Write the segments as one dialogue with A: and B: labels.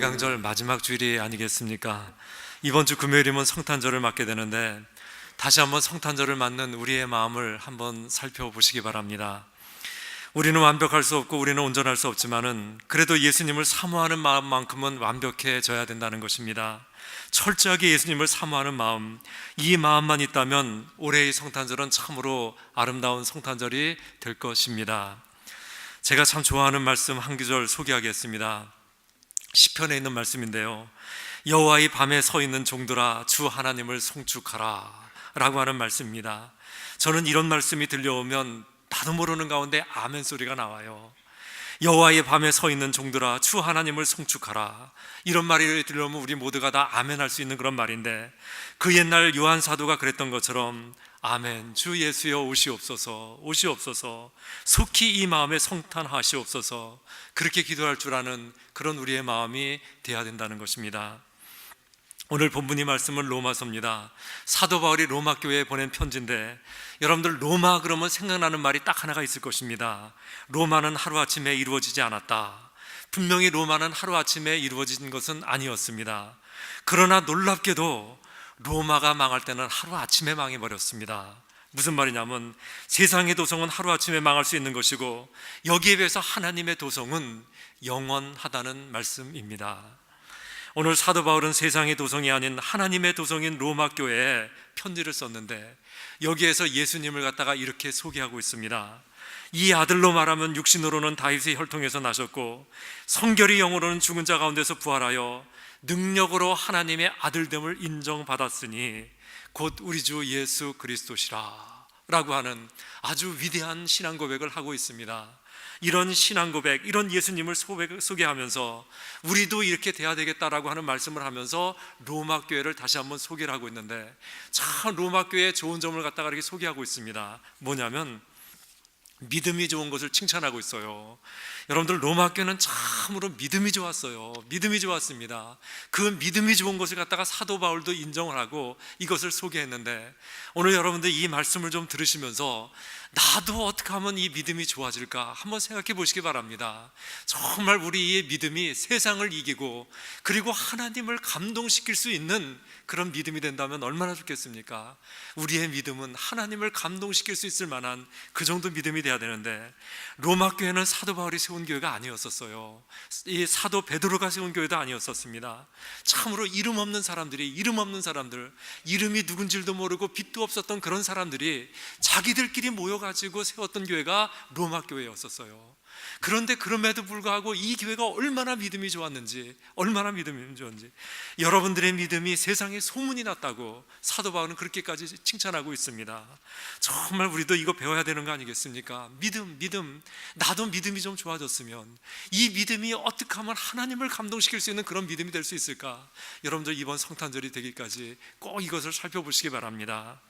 A: 개강절 마지막 주일이 아니겠습니까? 이번 주 금요일이면 성탄절을 맞게 되는데 다시 한번 성탄절을 맞는 우리의 마음을 한번 살펴보시기 바랍니다. 우리는 완벽할 수 없고 우리는 온전할 수 없지만은 그래도 예수님을 사모하는 마음만큼은 완벽해져야 된다는 것입니다. 철저하게 예수님을 사모하는 마음, 이 마음만 있다면 올해의 성탄절은 참으로 아름다운 성탄절이 될 것입니다. 제가 참 좋아하는 말씀 한 구절 소개하겠습니다. 시편에 있는 말씀인데요, 여호와의 밤에 서 있는 종들아 주 하나님을 송축하라 라고 하는 말씀입니다. 저는 이런 말씀이 들려오면 나도 모르는 가운데 아멘 소리가 나와요. 여호와의 밤에 서 있는 종들아 주 하나님을 송축하라, 이런 말이 들려오면 우리 모두가 다 아멘 할 수 있는 그런 말인데, 그 옛날 요한 사도가 그랬던 것처럼 아멘, 주 예수여 오시옵소서, 오시옵소서, 속히 이 마음에 성탄하시옵소서, 그렇게 기도할 줄 아는 그런 우리의 마음이 돼야 된다는 것입니다. 오늘 본문이 말씀은 로마서입니다. 사도 바울이 로마 교회에 보낸 편지인데, 여러분들 로마 그러면 생각나는 말이 딱 하나가 있을 것입니다. 로마는 하루아침에 이루어지지 않았다. 분명히 로마는 하루아침에 이루어진 것은 아니었습니다. 그러나 놀랍게도 로마가 망할 때는 하루아침에 망해버렸습니다. 무슨 말이냐면 세상의 도성은 하루아침에 망할 수 있는 것이고 여기에 비해서 하나님의 도성은 영원하다는 말씀입니다. 오늘 사도 바울은 세상의 도성이 아닌 하나님의 도성인 로마 교회에 편지를 썼는데 여기에서 예수님을 갖다가 이렇게 소개하고 있습니다. 이 아들로 말하면 육신으로는 다윗의 혈통에서 나셨고 성결의 영으로는 죽은 자 가운데서 부활하여 능력으로 하나님의 아들됨을 인정받았으니 곧 우리 주 예수 그리스도시라 라고 하는 아주 위대한 신앙 고백을 하고 있습니다. 이런 신앙 고백, 이런 예수님을 소개하면서 우리도 이렇게 돼야 되겠다라고 하는 말씀을 하면서 로마 교회를 다시 한번 소개를 하고 있는데, 참 로마 교회의 좋은 점을 갖다가 이렇게 소개하고 있습니다. 뭐냐면 믿음이 좋은 것을 칭찬하고 있어요. 여러분들 로마 교회는 참으로 믿음이 좋았어요. 믿음이 좋았습니다. 그 믿음이 좋은 것을 갖다가 사도 바울도 인정을 하고 이것을 소개했는데, 오늘 여러분들 이 말씀을 좀 들으시면서 나도 어떻게 하면 이 믿음이 좋아질까 한번 생각해 보시기 바랍니다. 정말 우리의 믿음이 세상을 이기고 그리고 하나님을 감동시킬 수 있는 그런 믿음이 된다면 얼마나 좋겠습니까? 우리의 믿음은 하나님을 감동시킬 수 있을 만한 그 정도 믿음이 돼야 되는데, 로마 교회는 사도 바울이 세운 교회가 아니었었어요. 이 사도 베드로가 세운 교회도 아니었었습니다. 참으로 이름 없는 사람들이, 이름 없는 사람들, 이름이 누군지도 모르고 빛도 없었던 그런 사람들이 자기들끼리 모여가지고 세웠던 교회가 로마 교회였었어요. 그런데 그럼에도 불구하고 이 교회가 얼마나 믿음이 좋았는지, 얼마나 믿음이 좋은지, 여러분들의 믿음이 세상에 소문이 났다고 사도 바울은 그렇게까지 칭찬하고 있습니다. 정말 우리도 이거 배워야 되는 거 아니겠습니까? 믿음, 나도 믿음이 좀 좋아졌으면 이 믿음이 어떻게 하면 하나님을 감동시킬 수 있는 그런 믿음이 될 수 있을까? 여러분들 이번 성탄절이 되기까지 꼭 이것을 살펴보시기 바랍니다.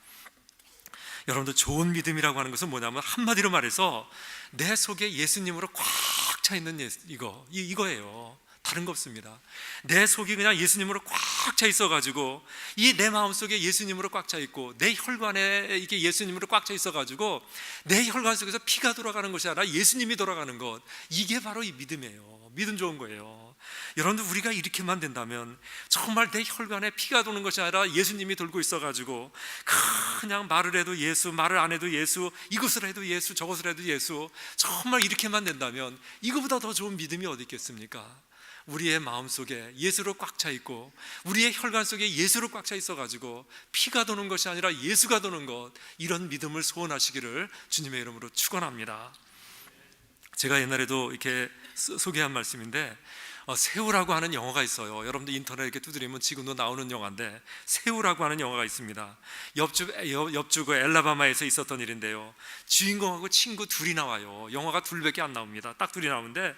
A: 여러분들 좋은 믿음이라고 하는 것은 뭐냐면 한마디로 말해서 내 속에 예수님으로 꽉 차 있는 이거예요. 다른 거 없습니다. 내 속이 그냥 예수님으로 꽉 차 있어가지고, 이 내 마음속에 예수님으로 꽉 차 있고 내 혈관에 이게 예수님으로 꽉 차 있어가지고 내 혈관 속에서 피가 돌아가는 것이 아니라 예수님이 돌아가는 것, 이게 바로 이 믿음이에요. 믿음 좋은 거예요. 여러분들 우리가 이렇게만 된다면 정말 내 혈관에 피가 도는 것이 아니라 예수님이 돌고 있어가지고 그냥 말을 해도 예수, 말을 안 해도 예수, 이것을 해도 예수, 저것을 해도 예수, 정말 이렇게만 된다면 이거보다 더 좋은 믿음이 어디 있겠습니까? 우리의 마음속에 예수로 꽉 차 있고 우리의 혈관 속에 예수로 꽉 차 있어가지고 피가 도는 것이 아니라 예수가 도는 것, 이런 믿음을 소원하시기를 주님의 이름으로 축원합니다. 제가 옛날에도 이렇게 소개한 말씀인데, 새우라고 하는 영화가 있어요. 여러분들 인터넷 이렇게 두드리면 지금도 나오는 영화인데, 새우라고 하는 영화가 있습니다. 옆주 그 엘라바마에서 있었던 일인데요, 주인공하고 친구 둘이 나와요. 영화가 둘밖에 안 나옵니다. 딱 둘이 나오는데,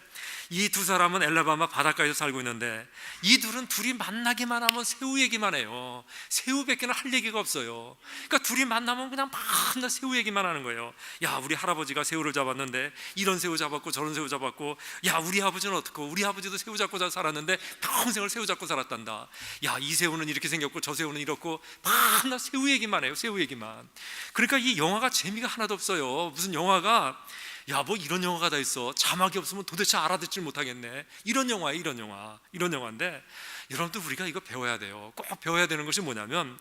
A: 이 두 사람은 엘라바마 바닷가에서 살고 있는데 이 둘이 만나기만 하면 새우 얘기만 해요. 새우밖에는 할 얘기가 없어요. 그러니까 둘이 만나면 그냥 맨날 새우 얘기만 하는 거예요. 야, 우리 할아버지가 새우를 잡았는데 이런 새우 잡았고 저런 새우 잡았고, 야, 우리 아버지는 어떻고, 우리 아버지도 새우 잡고 살았는데 평생을 새우 잡고 살았단다. 야, 이 새우는 이렇게 생겼고 저 새우는 이렇고, 맨날 새우 얘기만 해요. 새우 얘기만. 그러니까 이 영화가 재미가 하나도 없어요. 무슨 영화가 야, 뭐 이런 영화가 다 있어. 자막이 없으면 도대체 알아듣질 못하겠네. 이런 영화야, 이런 영화인데, 여러분들 우리가 이거 배워야 돼요. 꼭 배워야 되는 것이 뭐냐면,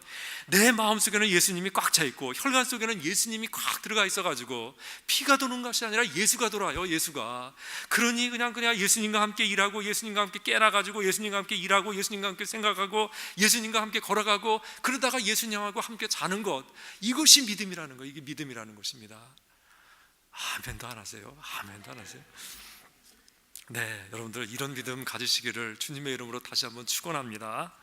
A: 내 마음속에는 예수님이 꽉 차 있고 혈관 속에는 예수님이 꽉 들어가 있어가지고 피가 도는 것이 아니라 예수가 돌아요. 예수가. 그러니 그냥 예수님과 함께 일하고, 예수님과 함께 깨나가지고, 예수님과 함께 일하고, 예수님과 함께 생각하고, 예수님과 함께 걸어가고, 그러다가 예수님하고 함께 자는 것, 이것이 믿음이라는 거. 이게 믿음이라는 것입니다. 아멘도 안 하세요? 아멘도 안 하세요? 네, 여러분들 이런 믿음 가지시기를 주님의 이름으로 다시 한번 축원합니다.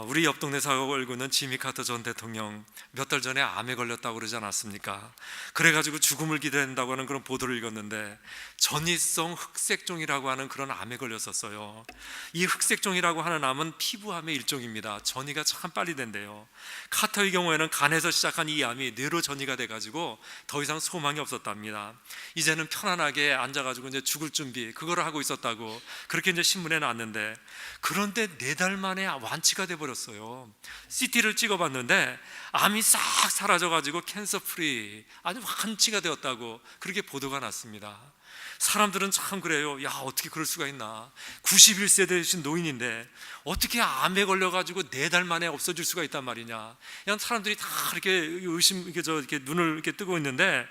A: 우리 옆 동네 사고 알고 있는 지미 카터 전 대통령 몇 달 전에 암에 걸렸다고 그러지 않았습니까? 그래가지고 죽음을 기다린다고 하는 그런 보도를 읽었는데, 전이성 흑색종이라고 하는 그런 암에 걸렸었어요. 이 흑색종이라고 하는 암은 피부암의 일종입니다. 전이가 참 빨리 된대요. 카터의 경우에는 간에서 시작한 이 암이 뇌로 전이가 돼가지고 더 이상 소망이 없었답니다. 이제는 편안하게 앉아가지고 이제 죽을 준비, 그거를 하고 있었다고 그렇게 이제 신문에 나왔는데, 그런데 4달 만에 완치가 돼버렸어요. CT를 찍어봤는데 암이 싹 사라져가지고 캔서 프리, 아주 완치가 되었다고 그렇게 보도가 났습니다. 사람들은 참 그래요. 야, 어떻게 그럴 수가 있나. 91세 되신 노인인데 어떻게 암에 걸려가지고 4달 만에 없어질 수가 있단 말이냐. 그냥 사람들이 다 이렇게 이렇게 눈을 이렇게 뜨고 있는데,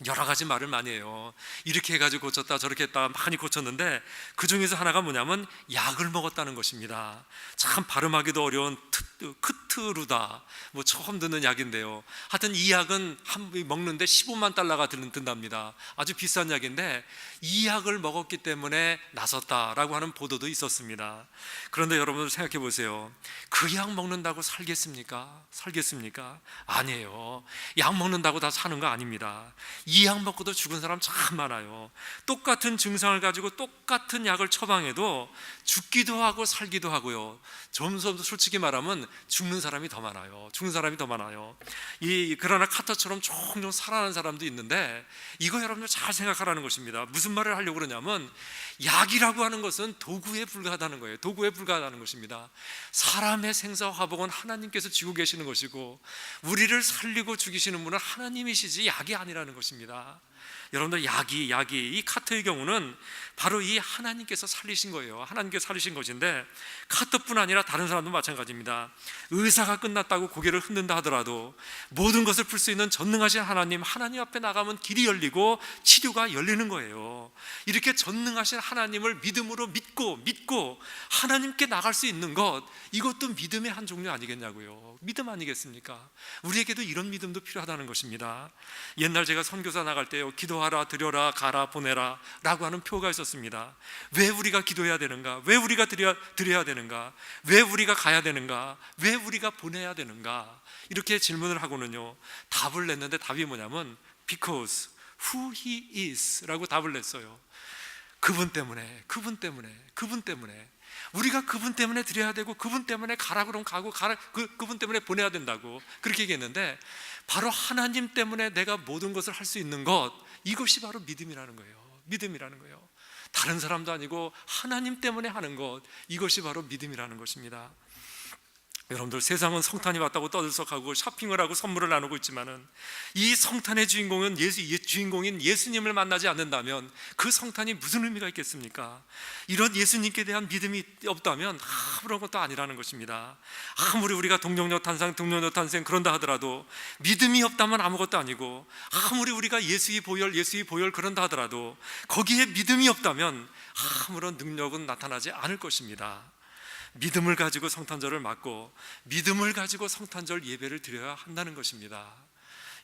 A: 여러 가지 말을 많이 해요. 이렇게 해가지고 고쳤다, 저렇게 했다, 많이 고쳤는데 그 중에서 하나가 뭐냐면 약을 먹었다는 것입니다. 참 발음하기도 어려운 크트루다, 뭐 처음 듣는 약인데요. 하여튼 이 약은 먹는데 15만 달러가 든답니다. 아주 비싼 약인데 이 약을 먹었기 때문에 나섰다라고 하는 보도도 있었습니다. 그런데 여러분들 생각해 보세요. 그 약 먹는다고 살겠습니까? 아니에요. 약 먹는다고 다 사는 거 아닙니다. 이 약 먹고도 죽은 사람 참 많아요. 똑같은 증상을 가지고 똑같은 약을 처방해도 죽기도 하고 살기도 하고요. 점점 솔직히 말하면 죽는 사람이 더 많아요. 그러나 카터처럼 종종 살아나는 사람도 있는데, 이거 여러분들 잘 생각하라는 것입니다. 무슨 말을 하려고 그러냐면, 약이라고 하는 것은 도구에 불과하다는 거예요. 도구에 불과하다는 것입니다. 사람의 생사와 화복은 하나님께서 쥐고 계시는 것이고, 우리를 살리고 죽이시는 분은 하나님이시지 약이 아니라는 것입니다. 여러분들 약이 이 카터의 경우는 바로 이 하나님께서 살리신 거예요. 하나님께서 살리신 것인데, 카터뿐 아니라 다른 사람도 마찬가지입니다. 의사가 끝났다고 고개를 흔든다 하더라도 모든 것을 풀 수 있는 전능하신 하나님 앞에 나가면 길이 열리고 치료가 열리는 거예요. 이렇게 전능하신 하나님을 믿음으로 믿고 하나님께 나갈 수 있는 것, 이것도 믿음의 한 종류 아니겠냐고요. 믿음 아니겠습니까? 우리에게도 이런 믿음도 필요하다는 것입니다. 옛날 제가 선교사 나갈 때요, 기도하라, 드려라, 가라, 보내라 라고 하는 표가 있었습니다. 왜 우리가 기도해야 되는가? 왜 우리가 드려야 되는가? 왜 우리가 가야 되는가? 왜 우리가 보내야 되는가? 이렇게 질문을 하고는요, 답을 냈는데 답이 뭐냐면 Because who he is 라고 답을 냈어요. 그분 때문에 우리가 그분 때문에 드려야 되고, 그분 때문에 가라 그러면 가고, 그분 때문에 보내야 된다고 그렇게 얘기했는데, 바로 하나님 때문에 내가 모든 것을 할 수 있는 것, 이것이 바로 믿음이라는 거예요. 다른 사람도 아니고 하나님 때문에 하는 것, 이것이 바로 믿음이라는 것입니다. 여러분들, 세상은 성탄이 왔다고 떠들썩하고 쇼핑을 하고 선물을 나누고 있지만은, 이 성탄의 주인공인 예수님을 만나지 않는다면 그 성탄이 무슨 의미가 있겠습니까? 이런 예수님께 대한 믿음이 없다면 아무런 것도 아니라는 것입니다. 아무리 우리가 동정녀 탄생 그런다 하더라도 믿음이 없다면 아무것도 아니고, 아무리 우리가 예수의 보혈 그런다 하더라도 거기에 믿음이 없다면 아무런 능력은 나타나지 않을 것입니다. 믿음을 가지고 성탄절을 맞고, 믿음을 가지고 성탄절 예배를 드려야 한다는 것입니다.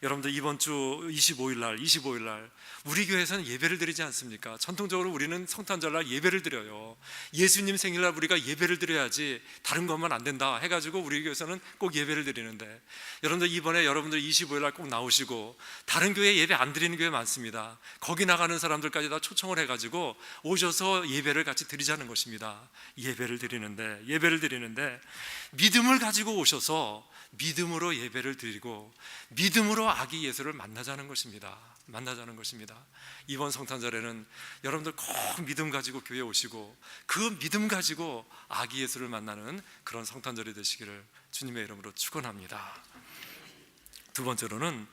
A: 여러분들, 이번 주 25일 날 우리 교회에서는 예배를 드리지 않습니까? 전통적으로 우리는 성탄절날 예배를 드려요. 예수님 생일날 우리가 예배를 드려야지 다른 것만 안 된다 해가지고 우리 교회에서는 꼭 예배를 드리는데, 여러분들 이번에 여러분들 25일 날 꼭 나오시고, 다른 교회 예배 안 드리는 교회 많습니다. 거기 나가는 사람들까지 다 초청을 해가지고 오셔서 예배를 같이 드리자는 것입니다. 예배를 드리는데 믿음을 가지고 오셔서 믿음으로 예배를 드리고 믿음으로 아기 예수를 만나자는 것입니다. 이번 성탄절에는 여러분들 꼭 믿음 가지고 교회에 오시고, 그 믿음 가지고 아기 예수를 만나는 그런 성탄절이 되시기를 주님의 이름으로 축원합니다. 두 번째로는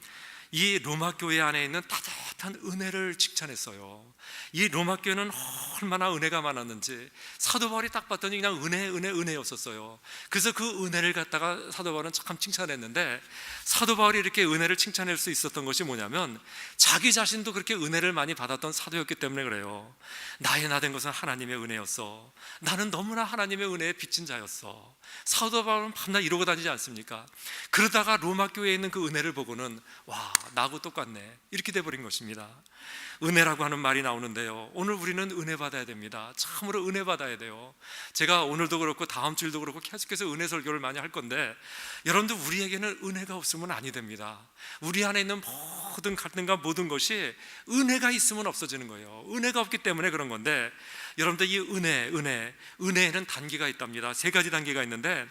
A: 이 로마 교회 안에 있는 따뜻한 은혜를 칭찬했어요. 이 로마 교회는 얼마나 은혜가 많았는지 사도 바울이 딱 봤더니 그냥 은혜였었어요. 그래서 그 은혜를 갖다가 사도 바울은 참 칭찬했는데, 사도 바울이 이렇게 은혜를 칭찬할 수 있었던 것이 뭐냐면 자기 자신도 그렇게 은혜를 많이 받았던 사도였기 때문에 그래요. 나의 나 된 것은 하나님의 은혜였어. 나는 너무나 하나님의 은혜에 빚진 자였어. 사도 바울은 밤낮 이러고 다니지 않습니까? 그러다가 로마 교회에 있는 그 은혜를 보고는 와, 나하고 똑같네, 이렇게 돼버린 것입니다. 은혜라고 하는 말이 나오는데요, 오늘 우리는 은혜 받아야 됩니다. 참으로 은혜 받아야 돼요. 제가 오늘도 그렇고 다음 주일도 그렇고 계속해서 은혜 설교를 많이 할 건데, 여러분들 우리에게는 은혜가 없으면 아니 됩니다. 우리 안에 있는 모든 갈등과 모든 것이 은혜가 있으면 없어지는 거예요. 은혜가 없기 때문에 그런 건데, 여러분들 이 은혜에는 단계가 있답니다. 3가지 단계가 있는데,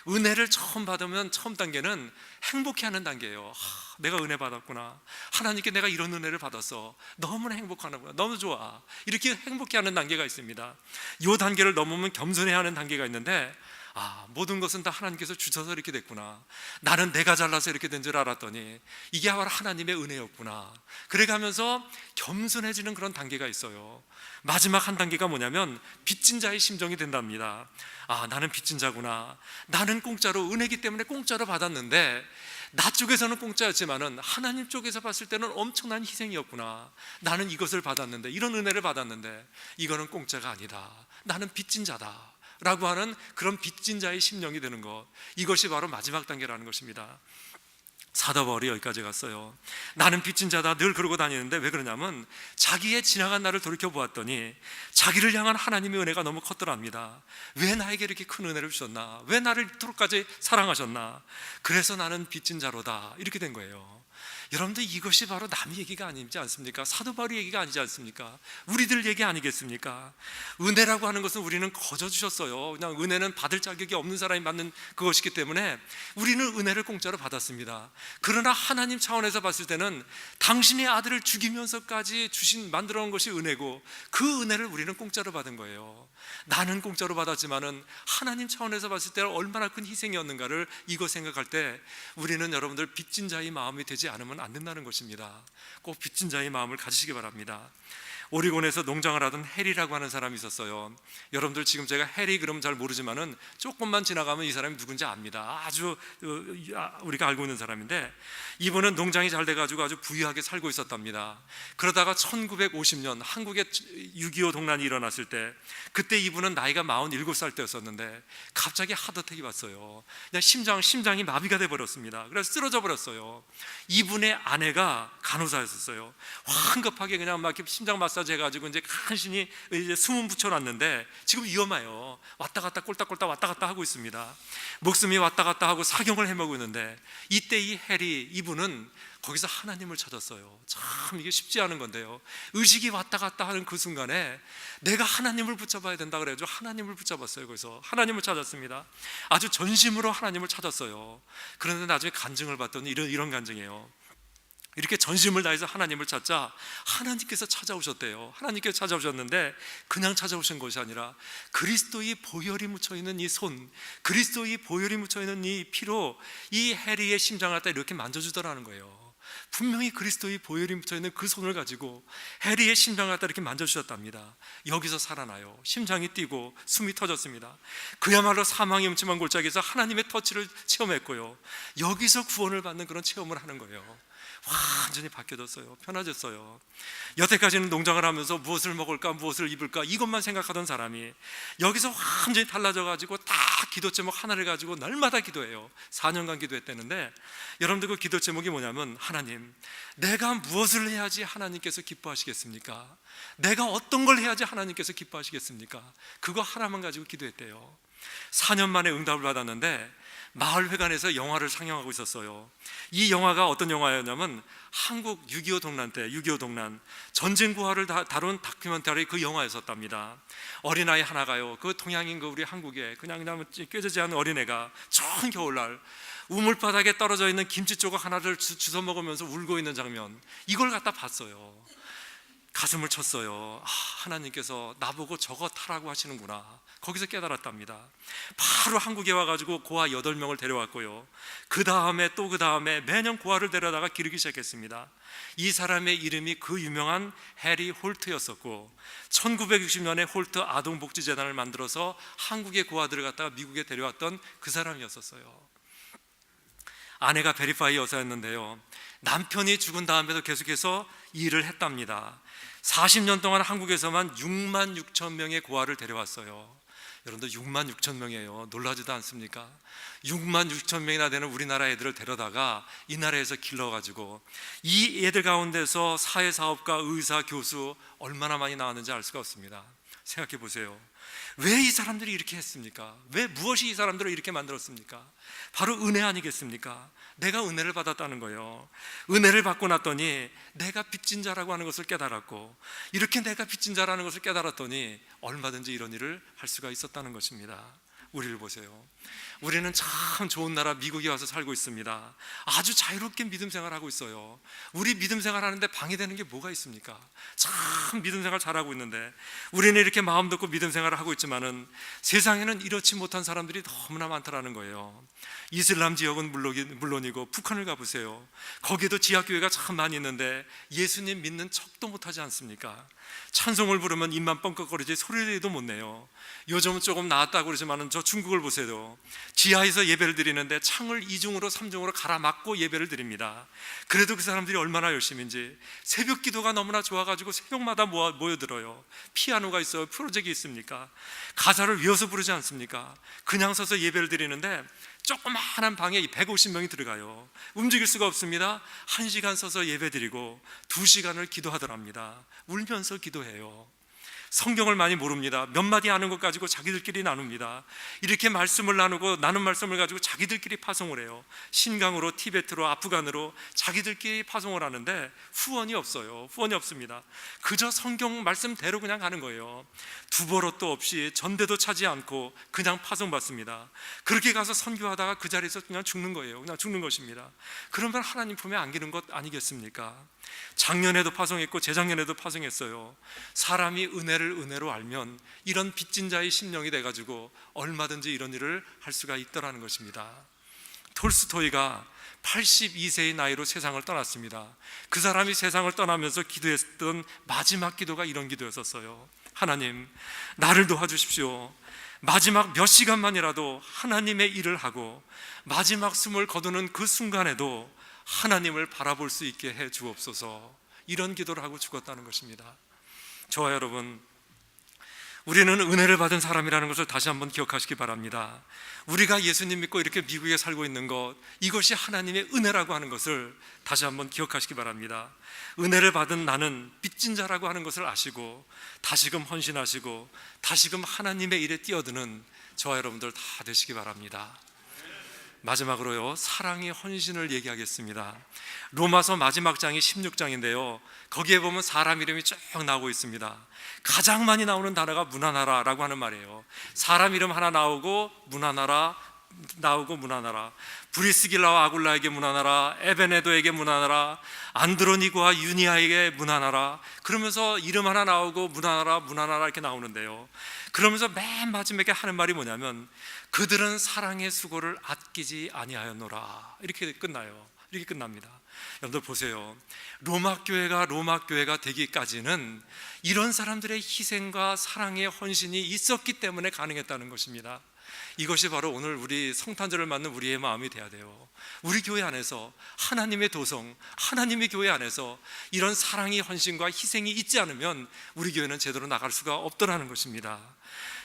A: 은혜를 처음 받으면 처음 단계는 행복해하는 단계예요. 내가 은혜 받았구나, 하나님께 내가 이런 은혜를 받았어, 너무나 행복하는구나, 너무 좋아, 이렇게 행복해하는 단계가 있습니다. 이 단계를 넘으면 겸손해하는 단계가 있는데, 모든 것은 다 하나님께서 주셔서 이렇게 됐구나, 나는 내가 잘나서 이렇게 된 줄 알았더니 이게 바로 하나님의 은혜였구나, 그래가면서 겸손해지는 그런 단계가 있어요. 마지막 한 단계가 뭐냐면 빚진 자의 심정이 된답니다. 나는 빚진 자구나, 나는 공짜로, 은혜기 때문에 공짜로 받았는데 나 쪽에서는 공짜였지만은 하나님 쪽에서 봤을 때는 엄청난 희생이었구나, 나는 이것을 받았는데, 이런 은혜를 받았는데 이거는 공짜가 아니다, 나는 빚진 자다 라고 하는 그런 빚진 자의 심령이 되는 것, 이것이 바로 마지막 단계라는 것입니다. 사도 바울이 여기까지 갔어요. 나는 빚진 자다 늘 그러고 다니는데, 왜 그러냐면 자기의 지나간 날을 돌이켜보았더니 자기를 향한 하나님의 은혜가 너무 컸더랍니다. 왜 나에게 이렇게 큰 은혜를 주셨나, 왜 나를 이토록까지 사랑하셨나, 그래서 나는 빚진 자로다, 이렇게 된 거예요. 여러분들 이것이 바로 남 얘기가 아니지 않습니까? 사도 바울의 얘기가 아니지 않습니까? 우리들 얘기 아니겠습니까? 은혜라고 하는 것은 우리는 거저 주셨어요. 그냥 은혜는 받을 자격이 없는 사람이 받는 그것이기 때문에 우리는 은혜를 공짜로 받았습니다. 그러나 하나님 차원에서 봤을 때는 당신의 아들을 죽이면서까지 만들어 놓은 것이 은혜고, 그 은혜를 우리는 공짜로 받은 거예요. 나는 공짜로 받았지만은 하나님 차원에서 봤을 때는 얼마나 큰 희생이었는가를 이거 생각할 때 우리는 여러분들 빚진 자의 마음이 되지 않으면 안 된다는 것입니다. 꼭 빚진 자의 마음을 가지시기 바랍니다. 오리곤에서 농장을 하던 해리라고 하는 사람이 있었어요. 여러분들 지금 제가 해리 그러면 잘 모르지만은 조금만 지나가면 이 사람이 누군지 압니다. 아주 우리가 알고 있는 사람인데, 이분은 농장이 잘 돼가지고 아주 부유하게 살고 있었답니다. 그러다가 1950년 한국에 6.25 동란이 일어났을 때, 그때 이분은 나이가 47살 때였었는데 갑자기 하드어택이 왔어요. 그냥 심장이 마비가 돼버렸습니다. 그래서 쓰러져 버렸어요. 이분의 아내가 간호사였었어요. 황급하게 그냥 막 이렇게 심장 마사지 해가지고 이제 간신히 이제 숨은 붙여놨는데 지금 위험해요. 왔다 갔다 꼴딱꼴딱 왔다 갔다 하고 있습니다. 목숨이 왔다 갔다 하고 사경을 헤매고 있는데, 이때 이 해리, 이분은 거기서 하나님을 찾았어요. 참 이게 쉽지 않은 건데요, 의식이 왔다 갔다 하는 그 순간에 내가 하나님을 붙잡아야 된다 그래가지고 하나님을 붙잡았어요. 거기서 하나님을 찾았습니다. 아주 전심으로 하나님을 찾았어요. 그런데 나중에 간증을 받더니 이런 간증이에요. 이렇게 전심을 다해서 하나님을 찾자 하나님께서 찾아오셨대요. 하나님께서 찾아오셨는데 그냥 찾아오신 것이 아니라 그리스도의 보혈이 묻혀있는 이 손, 그리스도의 보혈이 묻혀있는 이 피로 이 해리의 심장을 갖다 이렇게 만져주더라는 거예요. 분명히 그리스도의 보혈이 묻혀있는 그 손을 가지고 해리의 심장을 갖다 이렇게 만져주셨답니다. 여기서 살아나요. 심장이 뛰고 숨이 터졌습니다. 그야말로 사망의 음침한 골짜기에서 하나님의 터치를 체험했고요, 여기서 구원을 받는 그런 체험을 하는 거예요. 완전히 바뀌어졌어요. 편해졌어요. 여태까지는 농장을 하면서 무엇을 먹을까, 무엇을 입을까 이것만 생각하던 사람이 여기서 완전히 달라져가지고 딱 기도 제목 하나를 가지고 날마다 기도해요. 4년간 기도했다는데, 여러분들 그 기도 제목이 뭐냐면, 하나님, 내가 무엇을 해야지 하나님께서 기뻐하시겠습니까? 내가 어떤 걸 해야지 하나님께서 기뻐하시겠습니까? 그거 하나만 가지고 기도했대요. 4년 만에 응답을 받았는데 마을회관에서 영화를 상영하고 있었어요. 이 영화가 어떤 영화였냐면 한국 6.25 동란 때, 6.25 동란 전쟁 구화를 다룬 다큐멘터리 그 영화였었답니다. 어린아이 하나가요, 그 동양인 그 우리 한국에 그냥 꿰어지지 않은 어린애가 추운 겨울날 우물바닥에 떨어져 있는 김치 조각 하나를 주워 먹으면서 울고 있는 장면, 이걸 갖다 봤어요. 가슴을 쳤어요. 하나님께서 나보고 저거 타라고 하시는구나. 거기서 깨달았답니다. 바로 한국에 와가지고 고아 8명을 데려왔고요. 그 다음에 또 그 다음에 매년 고아를 데려다가 기르기 시작했습니다. 이 사람의 이름이 그 유명한 해리 홀트였었고, 1960년에 홀트 아동복지재단을 만들어서 한국의 고아들을 갖다가 미국에 데려왔던 그 사람이었었어요. 아내가 베리파이 여사였는데요, 남편이 죽은 다음에도 계속해서 일을 했답니다. 40년 동안 한국에서만 6만 6천 명의 고아를 데려왔어요. 여러분들 6만 6천 명이에요. 놀라지도 않습니까? 6만 6천 명이나 되는 우리나라 애들을 데려다가 이 나라에서 길러가지고 이 애들 가운데서 사회사업가, 의사, 교수 얼마나 많이 나왔는지 알 수가 없습니다. 생각해 보세요. 왜 이 사람들이 이렇게 했습니까? 왜 무엇이 이 사람들을 이렇게 만들었습니까? 바로 은혜 아니겠습니까? 내가 은혜를 받았다는 거예요. 은혜를 받고 났더니 내가 빚진 자라고 하는 것을 깨달았고, 이렇게 내가 빚진 자라는 것을 깨달았더니 얼마든지 이런 일을 할 수가 있었다는 것입니다. 우리를 보세요. 우리는 참 좋은 나라 미국에 와서 살고 있습니다. 아주 자유롭게 믿음 생활하고 있어요. 우리 믿음 생활하는데 방해되는 게 뭐가 있습니까? 참 믿음 생활 잘하고 있는데, 우리는 이렇게 마음 놓고 믿음 생활을 하고 있지만은 세상에는 이렇지 못한 사람들이 너무나 많다라는 거예요. 이슬람 지역은 물론이고 북한을 가보세요. 거기도 지하교회가 참 많이 있는데 예수님 믿는 척도 못하지 않습니까? 찬송을 부르면 입만 뻥긋거리지 소리도 못 내요. 요즘은 조금 나았다고 그러지만은 저 중국을 보세요. 지하에서 예배를 드리는데 창을 2중으로 3중으로 갈아막고 예배를 드립니다. 그래도 그 사람들이 얼마나 열심인지. 새벽 기도가 너무나 좋아가지고 새벽마다 모여들어요. 피아노가 있어요. 프로젝트 있습니까? 가사를 외워서 부르지 않습니까? 그냥 서서 예배를 드리는데 조그마한 방에 150명이 들어가요. 움직일 수가 없습니다. 1시간 서서 예배 드리고 2시간을 기도하더랍니다. 울면서 기도해요. 성경을 많이 모릅니다. 몇 마디 아는 것 가지고 자기들끼리 나눕니다. 이렇게 말씀을 나누고 나눈 말씀을 가지고 자기들끼리 파송을 해요. 신강으로, 티베트로, 아프간으로 자기들끼리 파송을 하는데 후원이 없어요. 후원이 없습니다. 그저 성경 말씀대로 그냥 가는 거예요. 두버릇도 없이 전대도 차지 않고 그냥 파송받습니다. 그렇게 가서 선교하다가 그 자리에서 그냥 죽는 거예요. 그냥 죽는 것입니다. 그러면 하나님 품에 안기는 것 아니겠습니까? 작년에도 파송했고 재작년에도 파송했어요. 사람이 은혜로 알면 이런 빚진 자의 심령이 돼가지고 얼마든지 이런 일을 할 수가 있더라는 것입니다. 톨스토이가 82세의 나이로 세상을 떠났습니다. 그 사람이 세상을 떠나면서 기도했던 마지막 기도가 이런 기도였었어요. 하나님, 나를 도와주십시오. 마지막 몇 시간만이라도 하나님의 일을 하고 마지막 숨을 거두는 그 순간에도 하나님을 바라볼 수 있게 해 주옵소서. 이런 기도를 하고 죽었다는 것입니다. 저와 여러분, 우리는 은혜를 받은 사람이라는 것을 다시 한번 기억하시기 바랍니다. 우리가 예수님 믿고 이렇게 미국에 살고 있는 것, 이것이 하나님의 은혜라고 하는 것을 다시 한번 기억하시기 바랍니다. 은혜를 받은 나는 빚진 자라고 하는 것을 아시고 다시금 헌신하시고 다시금 하나님의 일에 뛰어드는 저와 여러분들 다 되시기 바랍니다. 마지막으로요, 사랑의 헌신을 얘기하겠습니다. 로마서 마지막 장이 16장인데요 거기에 보면 사람 이름이 쭉 나오고 있습니다. 가장 많이 나오는 단어가 문하나라라고 하는 말이에요. 사람 이름 하나 나오고 문하나라 나오고 문하나라. 브리스길라와 아굴라에게 문하나라, 에베네도에게 문하나라, 안드로니고와 유니아에게 문하나라. 그러면서 이름 하나 나오고 문하나라 이렇게 나오는데요, 그러면서 맨 마지막에 하는 말이 뭐냐면 그들은 사랑의 수고를 아끼지 아니하였노라. 이렇게 끝나요. 이렇게 끝납니다. 여러분들 보세요. 로마 교회가 되기까지는 이런 사람들의 희생과 사랑의 헌신이 있었기 때문에 가능했다는 것입니다. 이것이 바로 오늘 우리 성탄절을 맞는 우리의 마음이 돼야 돼요. 우리 교회 안에서 하나님의 도성, 하나님의 교회 안에서 이런 사랑의 헌신과 희생이 있지 않으면 우리 교회는 제대로 나갈 수가 없더라는 것입니다.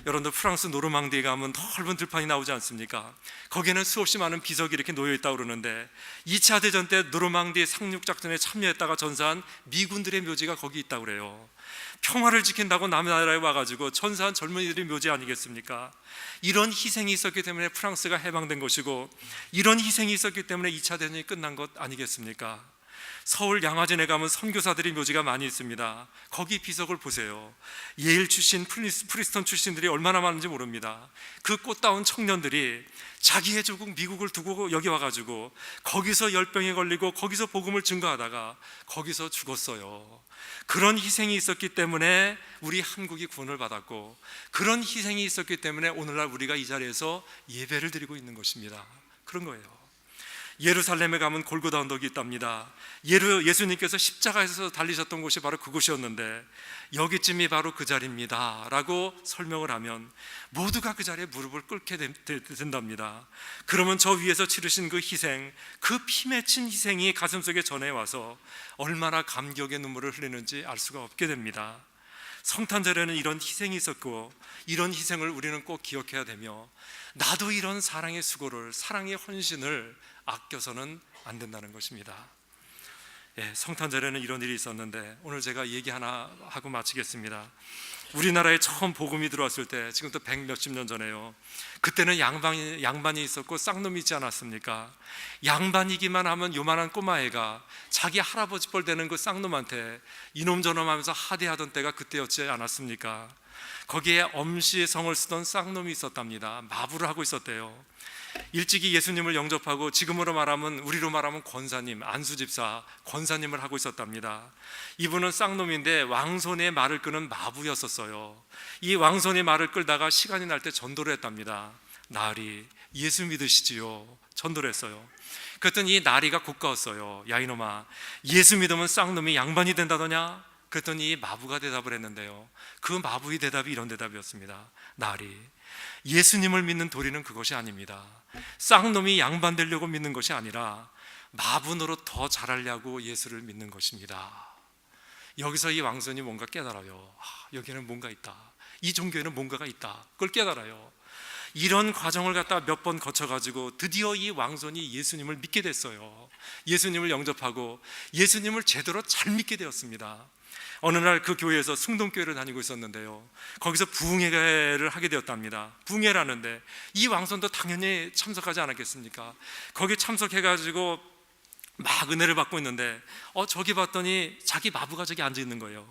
A: 여러분들 프랑스 노르망디에 가면 넓은 들판이 나오지 않습니까? 거기에는 수없이 많은 비석이 이렇게 놓여 있다고 그러는데 2차 대전 때 노르망디 상륙작전에 참여했다가 전사한 미군들의 묘지가 거기 있다고 그래요. 평화를 지킨다고 남의 나라에 와가지고 전사한 젊은이들의 묘지 아니겠습니까? 이런 희생이 있었기 때문에 프랑스가 해방된 것이고 이런 희생이 있었기 때문에 2차 대전이 끝난 것 아니겠습니까? 서울 양화진에 가면 선교사들의 묘지가 많이 있습니다. 거기 비석을 보세요. 예일 출신, 프리스턴 출신들이 얼마나 많은지 모릅니다. 그 꽃다운 청년들이 자기의 조국 미국을 두고 여기 와가지고 거기서 열병에 걸리고 거기서 복음을 증거하다가 거기서 죽었어요. 그런 희생이 있었기 때문에 우리 한국이 구원을 받았고, 그런 희생이 있었기 때문에 오늘날 우리가 이 자리에서 예배를 드리고 있는 것입니다. 그런 거예요. 예루살렘에 가면 골고다 언덕이 있답니다. 예수님께서 십자가에서 달리셨던 곳이 바로 그곳이었는데 여기쯤이 바로 그 자리입니다 라고 설명을 하면 모두가 그 자리에 무릎을 꿇게 된답니다. 그러면 저 위에서 치르신 그 희생, 그 피 맺힌 희생이 가슴속에 전해와서 얼마나 감격의 눈물을 흘리는지 알 수가 없게 됩니다. 성탄절에는 이런 희생이 있었고, 이런 희생을 우리는 꼭 기억해야 되며, 나도 이런 사랑의 수고를, 사랑의 헌신을 아껴서는 안 된다는 것입니다. 성탄절에는 이런 일이 있었는데 오늘 제가 얘기 하나 하고 마치겠습니다. 우리나라에 처음 복음이 들어왔을 때, 지금부터 100 몇십 년 전에요, 그때는 양반이 있었고 쌍놈이 있지 않았습니까? 양반이기만 하면 요만한 꼬마애가 자기 할아버지 뻘 되는 그 쌍놈한테 이놈저놈 하면서 하대하던 때가 그때였지 않았습니까? 거기에 엄씨의 성을 쓰던 쌍놈이 있었답니다. 마부를 하고 있었대요. 일찍이 예수님을 영접하고 지금으로 말하면, 우리로 말하면 권사님, 안수집사, 권사님을 하고 있었답니다. 이분은 쌍놈인데 왕손의 말을 끄는 마부였었어요. 이 왕손의 말을 끌다가 시간이 날 때 전도를 했답니다. 나리, 예수 믿으시지요? 전도를 했어요. 그랬더니 이 나리가 고가웠어요. 야 이놈아, 예수 믿으면 쌍놈이 양반이 된다더냐? 그랬더니 이 마부가 대답을 했는데요, 그 마부의 대답이 이런 대답이었습니다. 나리, 예수님을 믿는 도리는 그것이 아닙니다. 쌍놈이 양반 되려고 믿는 것이 아니라 마부 노릇 더 잘하려고 예수를 믿는 것입니다. 여기서 이 왕손이 뭔가 깨달아요. 여기는 뭔가 있다, 이 종교에는 뭔가가 있다, 그걸 깨달아요. 이런 과정을 갖다 몇 번 거쳐가지고 드디어 이 왕손이 예수님을 믿게 됐어요. 예수님을 영접하고 예수님을 제대로 잘 믿게 되었습니다. 어느 날 그 교회에서 숭동교회를 다니고 있었는데요, 거기서 부흥회를 하게 되었답니다. 부흥회를 하는데 이 왕손도 당연히 참석하지 않았겠습니까? 거기 참석해가지고 막 은혜를 받고 있는데 저기 봤더니 자기 마부가 저기 앉아 있는 거예요.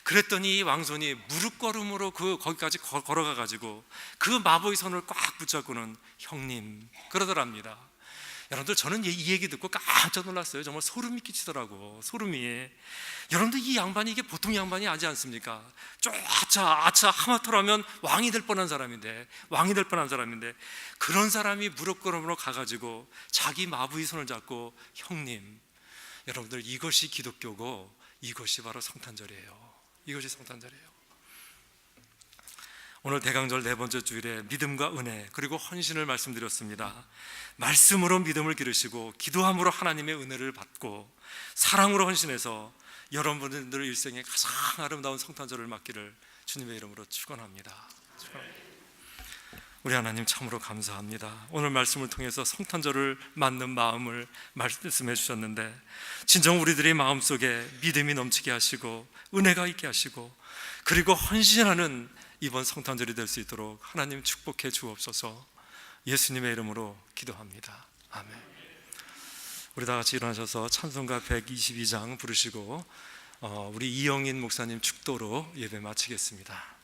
A: 그랬더니 이 왕손이 무릎걸음으로 거기까지 걸어가가지고 그 마부의 손을 꽉 붙잡고는 형님 그러더랍니다. 여러분들, 저는 이 얘기 듣고 깜짝 놀랐어요. 정말 소름이 끼치더라고, 소름이. 여러분들, 이 양반이 이게 보통 양반이 아니지 않습니까? 아차 하마터라면 왕이 될 뻔한 사람인데, 그런 사람이 무릎걸음으로 가가지고 자기 마부의 손을 잡고 형님. 여러분들, 이것이 기독교고 이것이 바로 성탄절이에요. 이것이 성탄절이에요. 오늘 대강절 네 번째 주일에 믿음과 은혜 그리고 헌신을 말씀드렸습니다. 말씀으로 믿음을 기르시고 기도함으로 하나님의 은혜를 받고 사랑으로 헌신해서 여러분들 일생에 가장 아름다운 성탄절을 맞기를 주님의 이름으로 축원합니다. 우리 하나님 참으로 감사합니다. 오늘 말씀을 통해서 성탄절을 맞는 마음을 말씀해 주셨는데, 진정 우리들의 마음속에 믿음이 넘치게 하시고 은혜가 있게 하시고, 그리고 헌신하는 이번 성탄절이 될 수 있도록 하나님 축복해 주옵소서. 예수님의 이름으로 기도합니다. 아멘. 우리 다 같이 일어나셔서 찬송가 122장 부르시고 우리 이영인 목사님 축도로 예배 마치겠습니다.